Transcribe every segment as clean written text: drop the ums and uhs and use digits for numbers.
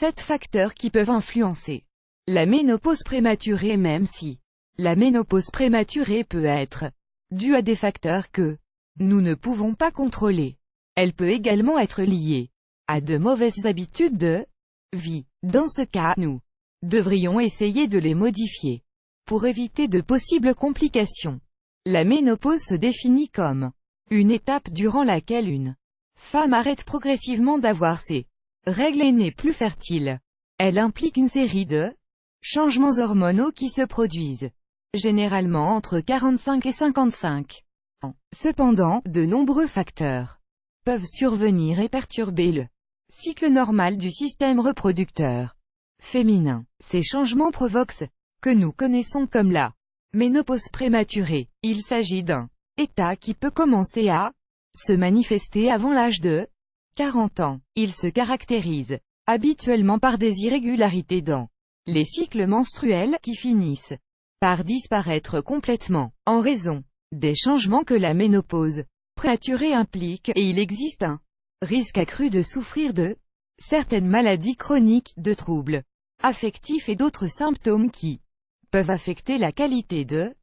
7 facteurs qui peuvent influencer la ménopause prématurée. Même si la ménopause prématurée peut être due à des facteurs que nous ne pouvons pas contrôler, elle peut également être liée à de mauvaises habitudes de vie. Dans ce cas, nous devrions essayer de les modifier pour éviter de possibles complications. La ménopause se définit comme une étape durant laquelle une femme arrête progressivement d'avoir ses règles et n'est plus fertile. Elle implique une série de changements hormonaux qui se produisent généralement entre 45 et 55 ans. Cependant, de nombreux facteurs peuvent survenir et perturber le cycle normal du système reproducteur féminin. Ces changements provoquent ce que nous connaissons comme la ménopause prématurée. Il s'agit d'un état qui peut commencer à se manifester avant l'âge de 40 ans. Il se caractérise habituellement par des irrégularités dans les cycles menstruels qui finissent par disparaître complètement en raison des changements que la ménopause prématurée implique, et il existe un risque accru de souffrir de certaines maladies chroniques, de troubles affectifs et d'autres symptômes qui peuvent affecter la qualité de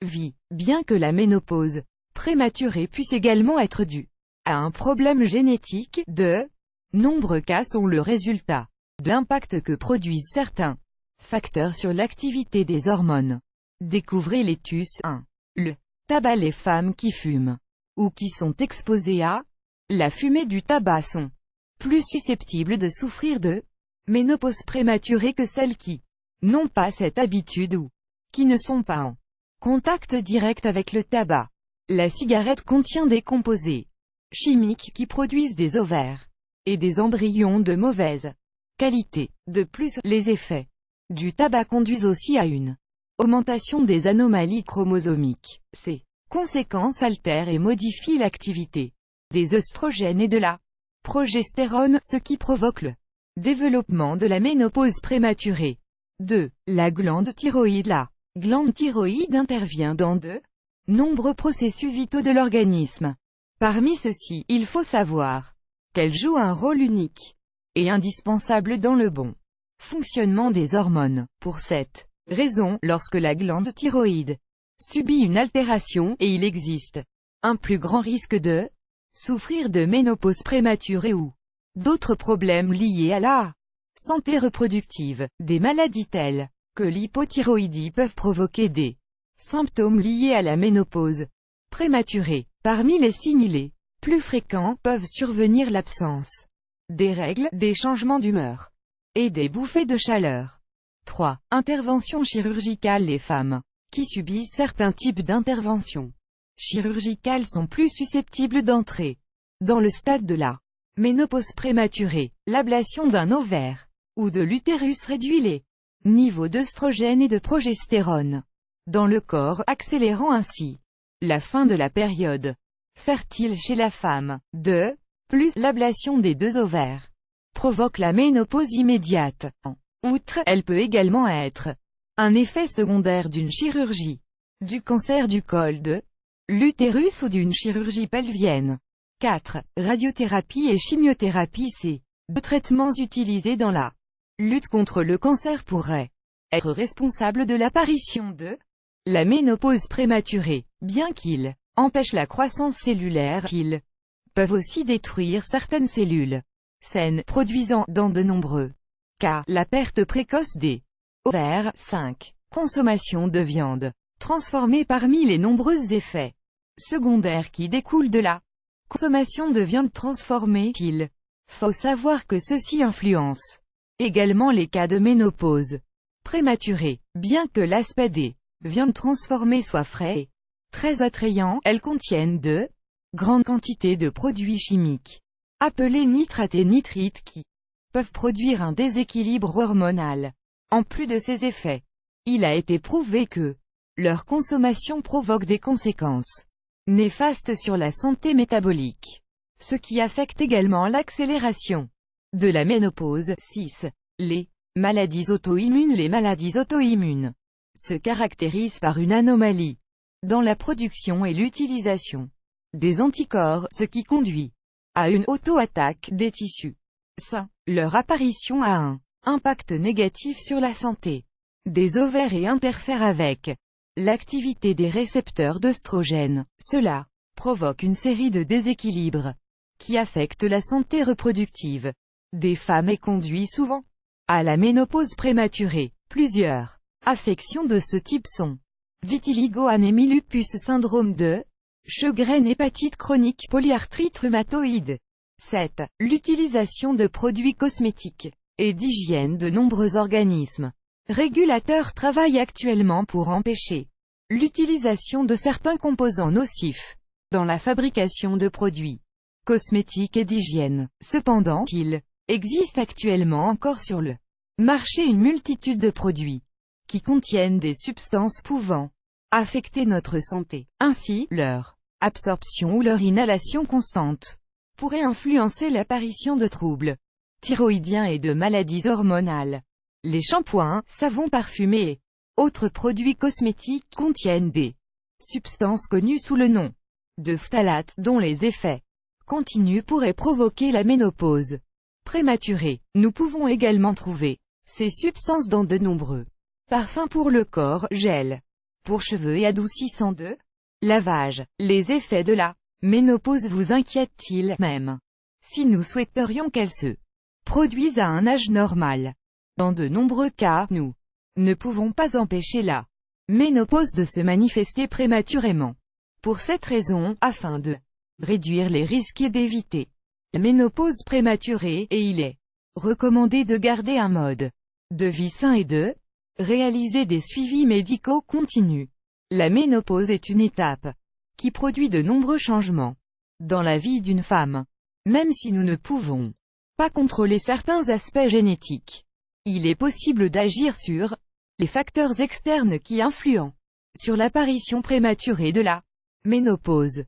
vie. Bien que la ménopause prématurée puisse également être due à un problème génétique, de nombreux cas sont le résultat de l'impact que produisent certains facteurs sur l'activité des hormones. Découvrez l'étus 1. Le tabac. Les femmes qui fument ou qui sont exposées à la fumée du tabac sont plus susceptibles de souffrir de ménopause prématurée que celles qui n'ont pas cette habitude ou qui ne sont pas en contact direct avec le tabac. La cigarette contient des composés chimiques qui produisent des ovaires et des embryons de mauvaise qualité. De plus, les effets du tabac conduisent aussi à une augmentation des anomalies chromosomiques. Ces conséquences altèrent et modifient l'activité des œstrogènes et de la progestérone, ce qui provoque le développement de la ménopause prématurée. 2. La glande thyroïde. La glande thyroïde intervient dans de nombreux processus vitaux de l'organisme. Parmi ceux-ci, il faut savoir qu'elle joue un rôle unique et indispensable dans le bon fonctionnement des hormones. Pour cette raison, lorsque la glande thyroïde subit une altération, et il existe un plus grand risque de souffrir de ménopause prématurée ou d'autres problèmes liés à la santé reproductive. Des maladies telles que l'hypothyroïdie peuvent provoquer des symptômes liés à la ménopause prématurée. Parmi les signes les plus fréquents peuvent survenir l'absence des règles, des changements d'humeur et des bouffées de chaleur. 3. Intervention chirurgicale. Les femmes qui subissent certains types d'interventions chirurgicales sont plus susceptibles d'entrer dans le stade de la ménopause prématurée. L'ablation d'un ovaire ou de l'utérus réduit les niveaux d'œstrogène et de progestérone dans le corps, accélérant ainsi la fin de la période fertile chez la femme. 2. Plus, l'ablation des deux ovaires provoque la ménopause immédiate. En outre, elle peut également être un effet secondaire d'une chirurgie, du cancer du col de l'utérus ou d'une chirurgie pelvienne. 4. Radiothérapie et chimiothérapie. Ces deux traitements utilisés dans la lutte contre le cancer pourraient être responsables de l'apparition de la ménopause prématurée. Bien qu'ils empêchent la croissance cellulaire, ils peuvent aussi détruire certaines cellules saines, produisant, dans de nombreux cas, la perte précoce des ovaires. 5. Consommation de viande transformée. Parmi les nombreux effets secondaires qui découlent de la consommation de viande transformée, il faut savoir que ceci influence également les cas de ménopause prématurée. Bien que l'aspect des viandes transformées soit frais et très attrayant, elles contiennent de grandes quantités de produits chimiques appelés nitrates et nitrites qui peuvent produire un déséquilibre hormonal. En plus de ces effets, il a été prouvé que leur consommation provoque des conséquences néfastes sur la santé métabolique, ce qui affecte également l'accélération de la ménopause. 6. Les maladies auto-immunes. Les maladies auto-immunes se caractérisent par une anomalie dans la production et l'utilisation des anticorps, ce qui conduit à une auto-attaque des tissus sains. Leur apparition a un Impact négatif sur la santé des ovaires et interfère avec l'activité des récepteurs d'œstrogènes. Cela provoque une série de déséquilibres qui affectent la santé reproductive des femmes et conduit souvent à la ménopause prématurée. Plusieurs affections de ce type sont vitiligo, anémie, lupus, syndrome de Sjögren, hépatite chronique, polyarthrite rhumatoïde. 7. L'utilisation de produits cosmétiques et d'hygiène. De nombreux organismes régulateurs travaillent actuellement pour empêcher l'utilisation de certains composants nocifs dans la fabrication de produits cosmétiques et d'hygiène. Cependant, il existe actuellement encore sur le marché une multitude de produits qui contiennent des substances pouvant affecter notre santé. Ainsi, leur absorption ou leur inhalation constante pourrait influencer l'apparition de troubles thyroïdiens et de maladies hormonales. Les shampoings, savons parfumés et autres produits cosmétiques contiennent des substances connues sous le nom de phtalates, dont les effets continus pourraient provoquer la ménopause prématurée. Nous pouvons également trouver ces substances dans de nombreux parfums pour le corps, gel pour cheveux et adoucissants de lavage. Les effets de la ménopause vous inquiètent-ils, même si nous souhaiterions qu'elle se produise à un âge normal? Dans de nombreux cas, nous ne pouvons pas empêcher la ménopause de se manifester prématurément. Pour cette raison, afin de réduire les risques et d'éviter la ménopause prématurée, et il est recommandé de garder un mode de vie sain et de réaliser des suivis médicaux continus. La ménopause est une étape qui produit de nombreux changements dans la vie d'une femme. Même si nous ne pouvons pas contrôler certains aspects génétiques, il est possible d'agir sur les facteurs externes qui influent sur l'apparition prématurée de la ménopause.